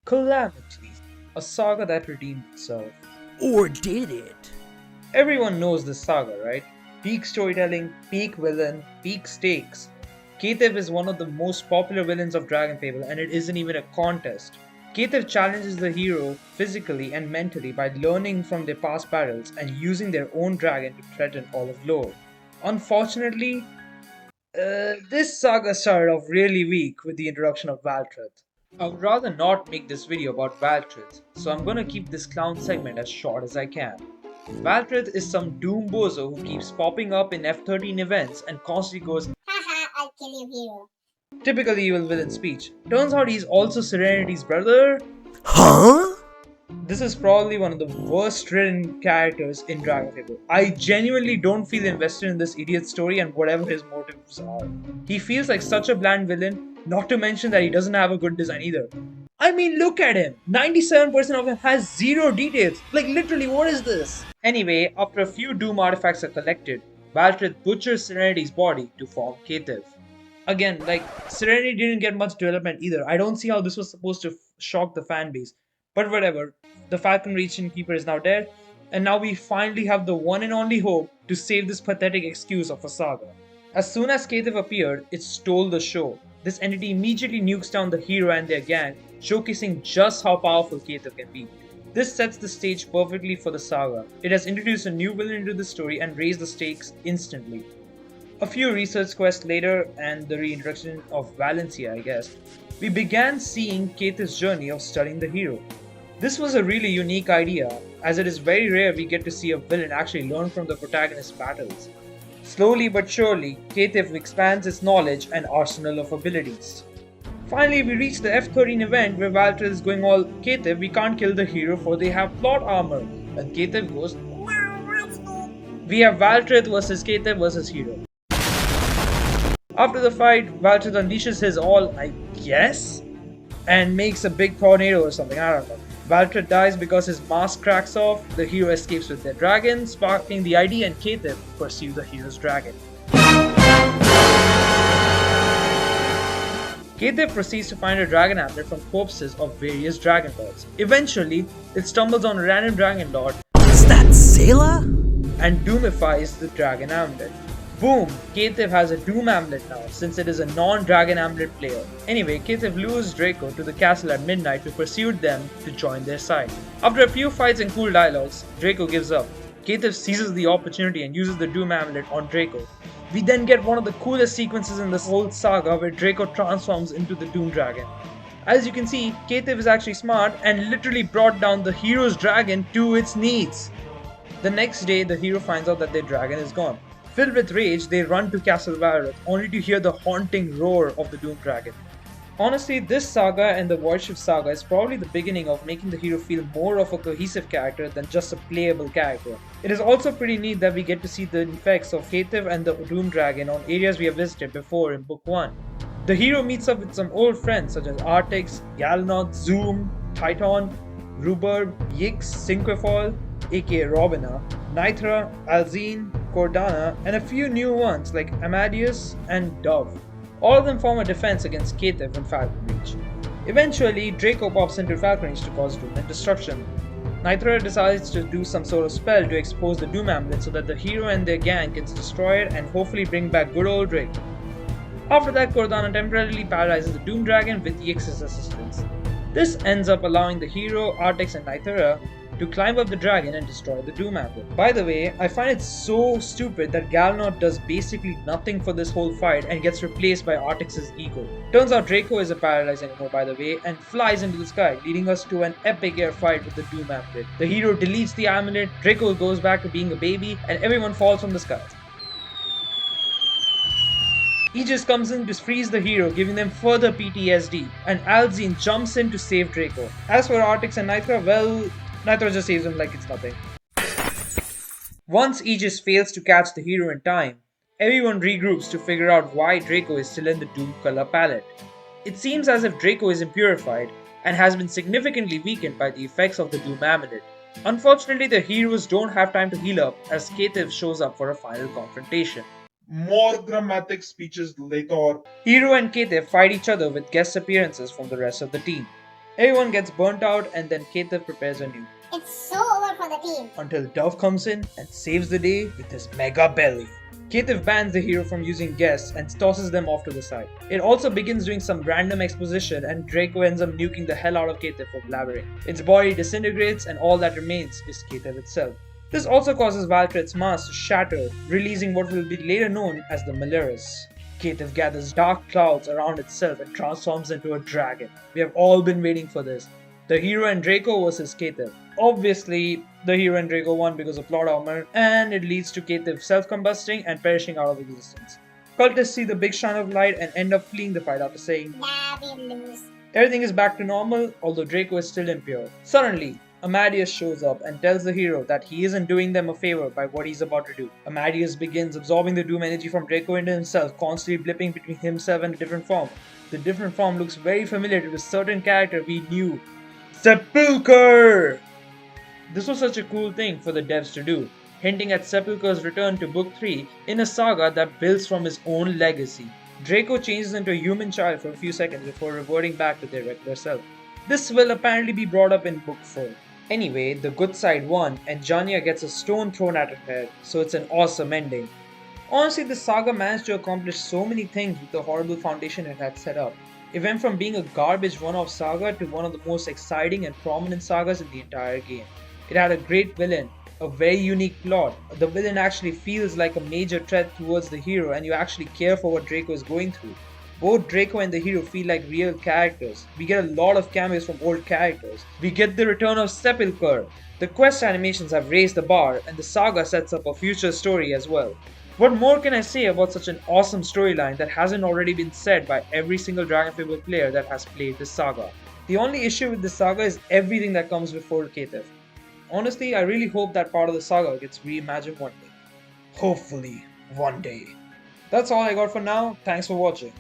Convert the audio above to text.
Calamity, a saga that redeemed itself. Or did it? Everyone knows this saga, right? Peak storytelling, peak villain, peak stakes. Ketev is one of the most popular villains of DragonFable, and it isn't even a contest. Ketev challenges the hero physically and mentally by learning from their past battles and using their own dragon to threaten all of lore. Unfortunately, this saga started off really weak with the introduction of Valtryth. I would rather not make this video about Valtryth, so I'm gonna keep this clown segment as short as I can. Valtryth is some doom bozo who keeps popping up in F13 events and constantly goes, Haha, I'll kill you, hero. typical evil villain speech. Turns out he's also Serenity's brother. Huh? This is probably one of the worst written characters in DragonFable. I genuinely don't feel invested in this idiot's story and whatever his motives are. He feels like such a bland villain, not to mention that he doesn't have a good design either. I mean, look at him! 97% of him has zero details. Like, literally, what is this? Anyway, after a few Doom artifacts are collected, Valtryth butchers Serenity's body to form Ketev. Again, like, Serenity didn't get much development either. I don't see how this was supposed to shock the fan base. But whatever, the Falcon Region Keeper is now dead, and now we finally have the one and only hope to save this pathetic excuse of a saga. As soon as Ketev appeared, it stole the show. This entity immediately nukes down the hero and their gang, showcasing just how powerful Ketev can be. This sets the stage perfectly for the saga. It has introduced a new villain into the story and raised the stakes instantly. A few research quests later, and the reintroduction of Valencia, I guess, we began seeing Ketev's journey of studying the hero. This was a really unique idea, as it is very rare we get to see a villain actually learn from the protagonist's battles. Slowly but surely, Ketev expands his knowledge and arsenal of abilities. Finally, we reach the F13 event where Valtryth is going all, Ketev, we can't kill the hero for they have plot armor. And Ketev goes, No, watch me. we have Valtryth versus Ketev versus hero. After the fight, Valtryth unleashes his all, I guess, and makes a big tornado or something, I don't know. Valtryth dies because his mask cracks off, the hero escapes with their dragon, sparking the ID, and Ketev pursues the hero's dragon. Ketev proceeds to find a dragon amulet from corpses of various dragon lords. Eventually, it stumbles on a random dragon lord Is that Saga? and doomifies the dragon amulet. Boom! Ketev has a Doom amulet now, since it is a non-dragon amulet player. Anyway, Ketev lures Draco to the castle at midnight to persuade them to join their side. After a few fights and cool dialogues, Draco gives up. Ketev seizes the opportunity and uses the Doom amulet on Draco. We then get one of the coolest sequences in this whole saga where Draco transforms into the Doom Dragon. As you can see, Ketev is actually smart and literally brought down the hero's dragon to its knees. The next day, the hero finds out that their dragon is gone. Filled with rage, they run to Castle Valorith, only to hear the haunting roar of the Doom Dragon. Honestly, this saga and the Voidship saga is probably the beginning of making the hero feel more of a cohesive character than just a playable character. It is also pretty neat that we get to see the effects of Ketev and the Doom Dragon on areas we have visited before in Book 1. The hero meets up with some old friends such as Artix, Galnoth, Zoom, Titan, Rhubarb, Yix, Cinquefoil, aka Robina, Nithra, Alzine, Cordana, and a few new ones like Amadeus and Dove. All of them form a defense against Ketev and Falcon Reach. Eventually, Draco pops into Falcon Reach to cause doom and destruction. Nithra decides to do some sort of spell to expose the Doom Amulet so that the hero and their gang can destroy it and hopefully bring back good old Draco. After that, Cordana temporarily paralyzes the Doom Dragon with Yix's assistance. This ends up allowing the hero, Artix, and Nithra to climb up the dragon and destroy the Doom Amulet. By the way, I find it so stupid that Galnoth does basically nothing for this whole fight and gets replaced by Artix's ego. Turns out Draco isn't paralyzed anymore, by the way, and flies into the sky, leading us to an epic air fight with the Doom Amulet. The hero deletes the amulet, Draco goes back to being a baby, and everyone falls from the skies. Aegis comes in to freeze the hero, giving them further PTSD, and Alzine jumps in to save Draco. As for Artix and Nithra, well, Nithra just saves him like it's nothing. Once Aegis fails to catch the hero in time, everyone regroups to figure out why Draco is still in the Doom color palette. It seems as if Draco is impurified and has been significantly weakened by the effects of the Doom Amulet. Unfortunately, the heroes don't have time to heal up as Ketev shows up for a final confrontation. More dramatic speeches later. Hero and Ketev fight each other with guest appearances from the rest of the team. Everyone gets burnt out and then Keith prepares anew. It's so over for the team. Until Dove comes in and saves the day with his mega belly. Keith bans the hero from using guests and tosses them off to the side. It also begins doing some random exposition and Draco ends up nuking the hell out of Keith for blabbering. Its body disintegrates and all that remains is Keith itself. This also causes Valtrett's mask to shatter, releasing what will be later known as the Malaris. Keith gathers dark clouds around itself and transforms into a dragon. We have all been waiting for this. The hero and Draco versus Keith. Obviously, the hero and Draco won because of plot armor, and it leads to Keith self-combusting and perishing out of existence. Cultists see the big shine of light and end up fleeing the fight after saying, Nah, we lose. everything is back to normal, although Draco is still impure. Suddenly, Amadeus shows up and tells the hero that he isn't doing them a favor by what he's about to do. Amadeus begins absorbing the doom energy from Draco into himself, constantly blipping between himself and a different form. The different form looks very familiar to a certain character we knew. Sepulchre! This was such a cool thing for the devs to do, hinting at Sepulchre's return to Book 3 in a saga that builds from his own legacy. Draco changes into a human child for a few seconds before reverting back to their regular self. This will apparently be brought up in Book 4. Anyway, the good side won and Janya gets a stone thrown at her head, so it's an awesome ending. Honestly, the saga managed to accomplish so many things with the horrible foundation it had set up. It went from being a garbage one-off saga to one of the most exciting and prominent sagas in the entire game. It had a great villain, a very unique plot. The villain actually feels like a major threat towards the hero and you actually care for what Draco is going through. Both Draco and the hero feel like real characters. We get a lot of cameos from old characters. We get the return of Sepulchre. The quest animations have raised the bar and the saga sets up a future story as well. What more can I say about such an awesome storyline that hasn't already been said by every single DragonFable player that has played this saga? The only issue with this saga is everything that comes before Keith. Honestly, I really hope that part of the saga gets reimagined one day. Hopefully, one day. That's all I got for now. Thanks for watching.